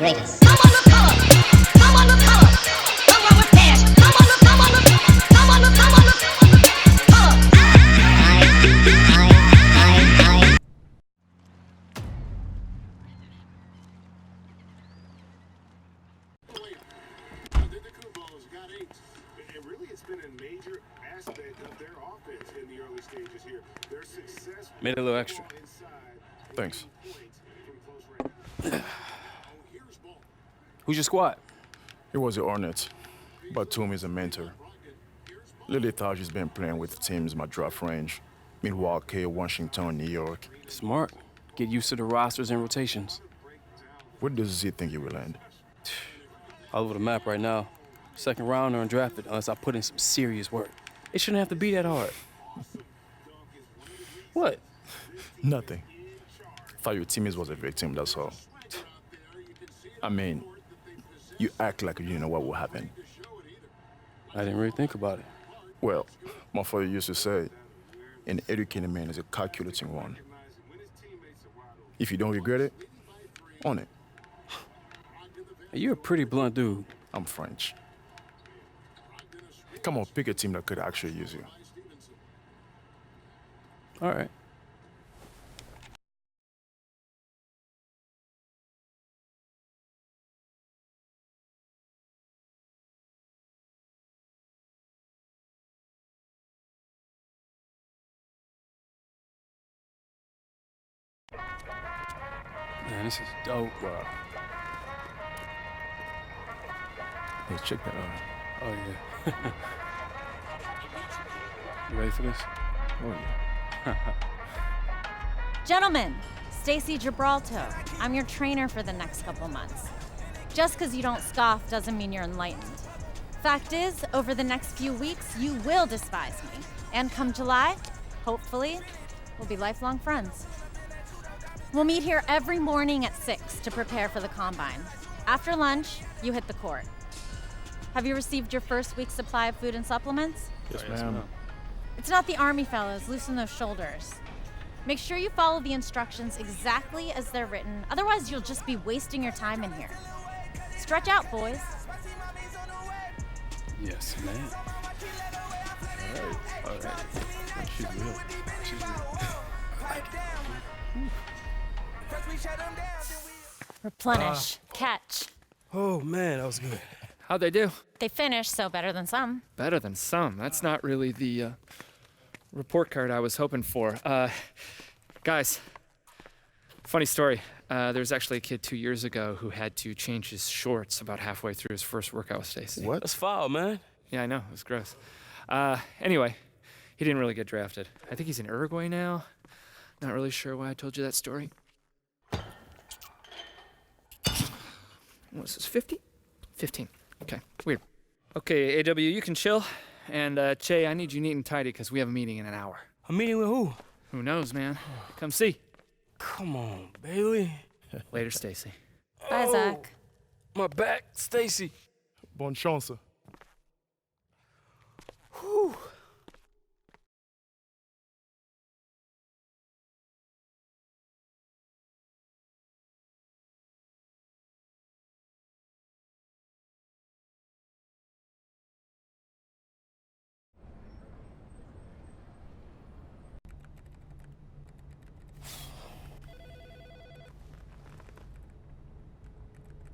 greatest. Come on, look color. Come on, look color. Come on with dash. Come on, look, come on, look. Come on, look, come on, look. Color. And really, it's been a major aspect of their offense in the early stages here. Their success made a little extra. Thanks. Who's your squad? It was the Hornets, but Toom is a mentor. Lily thought she's been playing with teams in my draft range. Milwaukee, Washington, New York. Smart. Get used to the rosters and rotations. Where does Z think you will end? All over the map right now. Second round or undrafted unless I put in some serious work. It shouldn't have to be that hard. What? Nothing. Thought your teammates was a victim, that's all. I mean, you act like you didn't know what would happen. I didn't really think about it. Well, my father used to say, an educated man is a calculating one. If you don't regret it, own it. Hey, you're a pretty blunt dude. I'm French. Come on, pick a team that could actually use you. All right. Man, this is dope. Wow. Hey, check that out. Oh, yeah. You ready for this? Oh, yeah. Gentlemen, Stacy Gibraltar. I'm your trainer for the next couple months. Just because you don't scoff doesn't mean you're enlightened. Fact is, over the next few weeks, you will despise me. And come July, hopefully, we'll be lifelong friends. We'll meet here every morning at 6 to prepare for the combine. After lunch, you hit the court. Have you received your first week's supply of food and supplements? Yes, ma'am. It's not the Army, fellas. Loosen those shoulders. Make sure you follow the instructions exactly as they're written. Otherwise, you'll just be wasting your time in here. Stretch out, boys. Yes, man. All right. She's real. She's real. Replenish. Catch. Oh, man, that was good. How'd they do? They finished, so better than some. Better than some. That's not really the report card I was hoping for. Guys, funny story. There was actually a kid 2 years ago who had to change his shorts about halfway through his first workout with Stacy. What? That's foul, man. Yeah, I know. It was gross. Anyway, he didn't really get drafted. I think he's in Uruguay now. Not really sure why I told you that story. What was this, 50? 15. Okay, weird. Okay, AW, you can chill. And, Che, I need you neat and tidy because we have a meeting in an hour. A meeting with who? Who knows, man? Come see. Come on, Bailey. Later, Stacy. Bye, Zach. My back, Stacy. Bonne chance. Whew.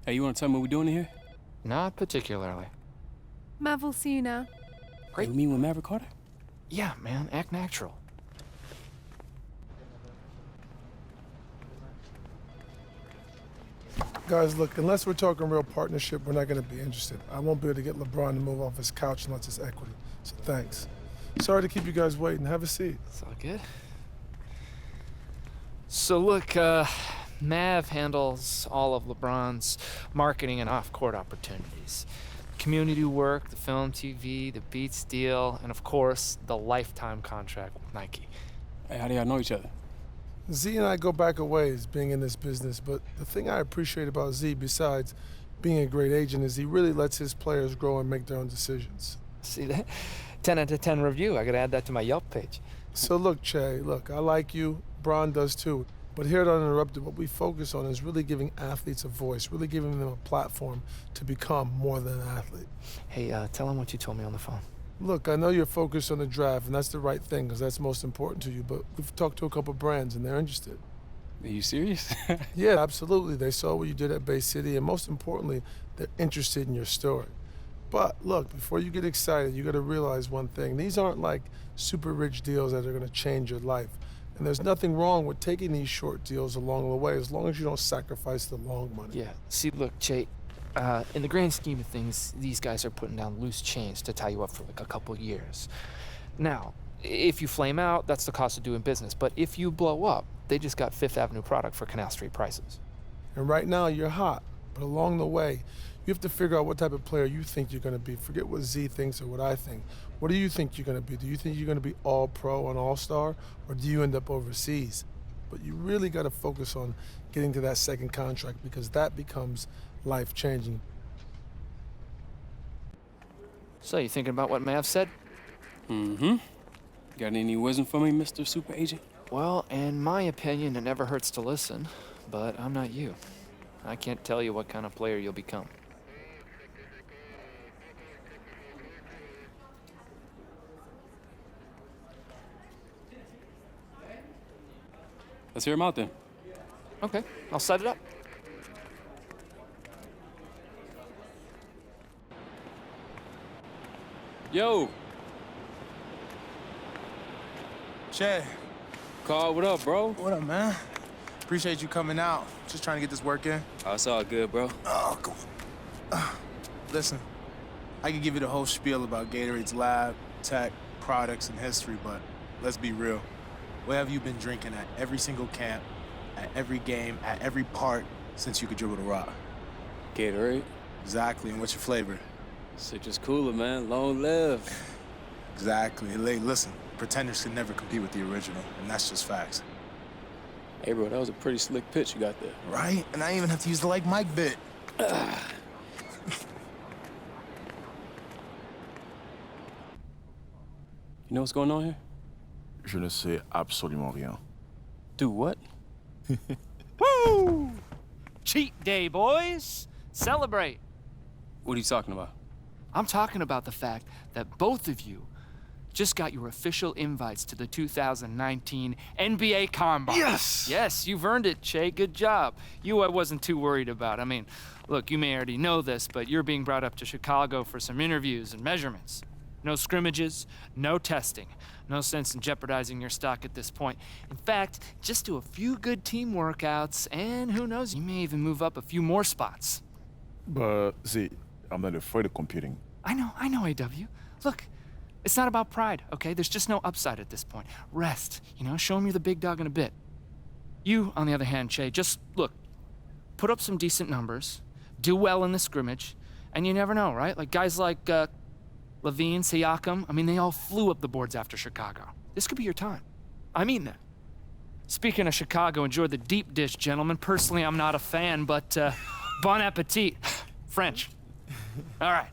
Hey, you want to tell me what we're doing in here? Not particularly. Marvel see you now. Hey, you mean with Maverick Carter? Yeah, man, act natural. Guys, look, unless we're talking real partnership, we're not going to be interested. I won't be able to get LeBron to move off his couch unless it's equity. So thanks. Sorry to keep you guys waiting. Have a seat. It's all good. So look, Mav handles all of LeBron's marketing and off-court opportunities. Community work, the film, TV, the Beats deal, and of course, the lifetime contract with Nike. Hey, how do y'all know each other? Z and I go back a ways being in this business, but the thing I appreciate about Z, besides being a great agent, is he really lets his players grow and make their own decisions. See that? 10 out of 10 review. I gotta add that to my Yelp page. So look, Che, look, I like you. Bron does too. But here at Uninterrupted, what we focus on is really giving athletes a voice, really giving them a platform to become more than an athlete. Hey, tell him what you told me on the phone. Look, I know you're focused on the draft, and that's the right thing, because that's most important to you, but we've talked to a couple brands, and they're interested. Are you serious? Yeah, absolutely. They saw what you did at Bay City, and most importantly, they're interested in your story. But look, before you get excited, you got to realize one thing. These aren't like super rich deals that are going to change your life. And there's nothing wrong with taking these short deals along the way, as long as you don't sacrifice the long money. Yeah, see, look, Jay, in the grand scheme of things, these guys are putting down loose chains to tie you up for like a couple years. Now, if you flame out, that's the cost of doing business. But if you blow up, they just got Fifth Avenue product for Canal Street prices. And right now, you're hot. But along the way, you have to figure out what type of player you think you're going to be. Forget what Z thinks or what I think. What do you think you're going to be? Do you think you're going to be all-pro and all-star, or do you end up overseas? But you really got to focus on getting to that second contract, because that becomes life-changing. So, you thinking about what Mav said? Mm-hmm. Got any wisdom for me, Mr. Super Agent? Well, in my opinion, it never hurts to listen, but I'm not you. I can't tell you what kind of player you'll become. Let's hear him out then. Okay, I'll set it up. Yo, Shay, Carl, what up, bro? what up, man? Appreciate you coming out. Just trying to get this work in. Oh, it's all good, bro. Oh, cool. Listen, I could give you the whole spiel about Gatorade's lab, tech, products, and history, but let's be real. What have you been drinking at every single camp, at every game, at every part since you could dribble the rock? Gatorade. Exactly, and what's your flavor? Citrus cooler, man. Long live. Exactly. Hey, listen, pretenders can never compete with the original, and that's just facts. Hey, bro, that was a pretty slick pitch you got there. Right? And I didn't even have to use the like Mike bit. You know what's going on here? Je ne sais absolument rien. Do what? Woo! Cheat day, boys! Celebrate! What are you talking about? I'm talking about the fact that both of you just got your official invites to the 2019 NBA Combine. Yes! Yes, you've earned it, Che. Good job. You I wasn't too worried about. I mean, look, you may already know this, but you're being brought up to Chicago for some interviews and measurements. No scrimmages, no testing. No sense in jeopardizing your stock at this point. In fact, just do a few good team workouts, and who knows, you may even move up a few more spots. But, see, I'm not afraid of competing. I know, AW. Look, it's not about pride, okay? There's just no upside at this point. Rest, show 'em you're the big dog in a bit. You, on the other hand, Che, just, look, put up some decent numbers, do well in the scrimmage, and you never know, right? Like guys like Levine, Siakam, I mean, they all flew up the boards after Chicago. This could be your time. I mean that. Speaking of Chicago, enjoy the deep dish, gentlemen. Personally, I'm not a fan, but bon appetit. French. All right.